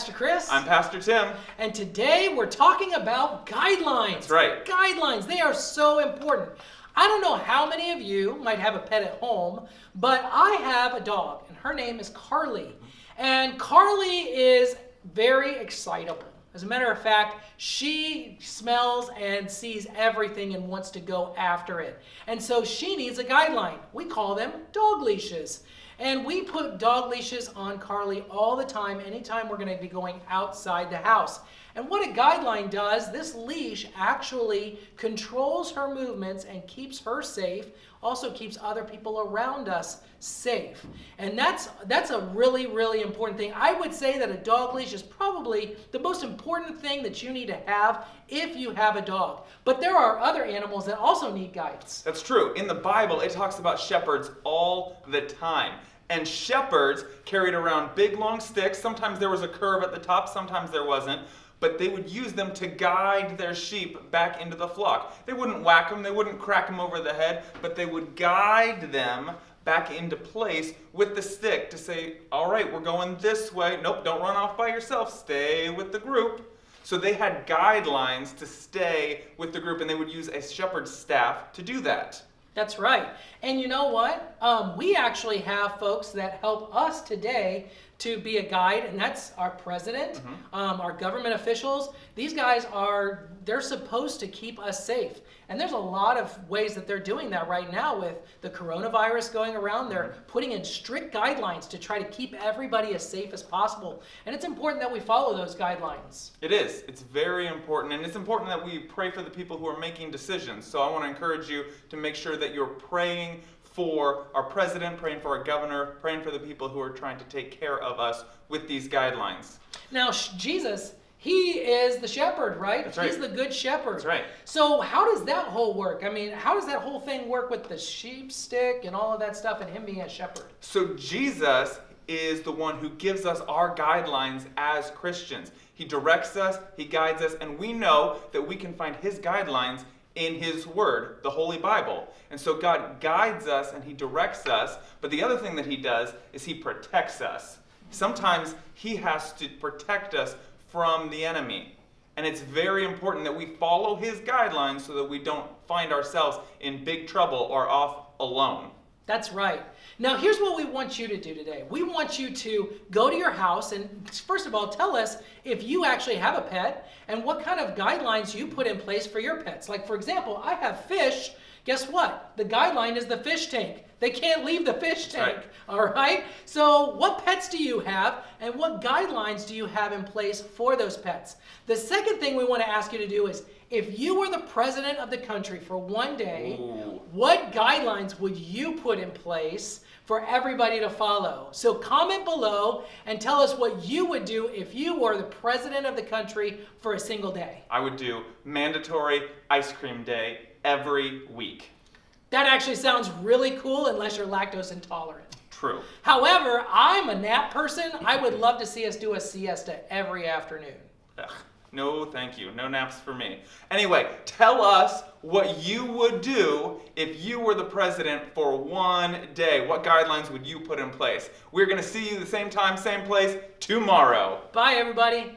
Pastor Chris. I'm Pastor Tim. And today we're talking about guidelines. That's right. Guidelines, they are so important. I don't know how many of you might have a pet at home, but I have a dog, and her name is Carly. And Carly is very excitable. As a matter of fact, she smells and sees everything and wants to go after it. And so she needs a guideline. We call them dog leashes. And we put dog leashes on Carly all the time, anytime we're going to be going outside the house. And what a guideline does, this leash actually controls her movements and keeps her safe, also keeps other people around us safe. And that's a really, really important thing. I would say that a dog leash is probably the most important thing that you need to have if you have a dog. But there are other animals that also need guides. That's true. In the Bible, it talks about shepherds all the time. And shepherds carried around big, long sticks. Sometimes there was a curve at the top, sometimes there wasn't. But they would use them to guide their sheep back into the flock. They wouldn't whack them, they wouldn't crack them over the head, but they would guide them back into place with the stick to say, all right, we're going this way. Nope, don't run off by yourself. Stay with the group. So they had guidelines to stay with the group, and they would use a shepherd's staff to do that. That's right. And you know what? We actually have folks that help us today to be a guide, and that's our president, our government officials. These guys they're supposed to keep us safe. And there's a lot of ways that they're doing that right now with the coronavirus going around. They're putting in strict guidelines to try to keep everybody as safe as possible. And it's important that we follow those guidelines. It is. It's very important. And it's important that we pray for the people who are making decisions. So I want to encourage you to make sure that you're praying for our president, praying for our governor, praying for the people who are trying to take care of us with these guidelines. Now, Jesus, he is the shepherd, right? That's right. He's the good shepherd. That's right. So how does that whole work? I mean, how does that whole thing work with the sheep stick and all of that stuff and him being a shepherd? So Jesus is the one who gives us our guidelines as Christians. He directs us, he guides us, and we know that we can find his guidelines in his word, the Holy Bible. And so God guides us and he directs us, but the other thing that he does is he protects us. Sometimes he has to protect us from the enemy. And it's very important that we follow his guidelines so that we don't find ourselves in big trouble or off alone. That's right. Now, here's what we want you to do today. We want you to go to your house and, first of all, tell us if you actually have a pet and what kind of guidelines you put in place for your pets. Like, for example, I have fish. Guess what? The guideline is the fish tank. They can't leave the fish tank, right. All right? So what pets do you have and what guidelines do you have in place for those pets? The second thing we want to ask you to do is, if you were the president of the country for one day, what guidelines would you put in place for everybody to follow? So comment below and tell us what you would do if you were the president of the country for a single day. I would do mandatory ice cream day every week. That actually sounds really cool unless you're lactose intolerant. True. However, I'm a nap person. I would love to see us do a siesta every afternoon. Ugh. No, thank you. No naps for me. Anyway, tell us what you would do if you were the president for one day. What guidelines would you put in place? We're going to see you the same time, same place tomorrow. Bye, everybody.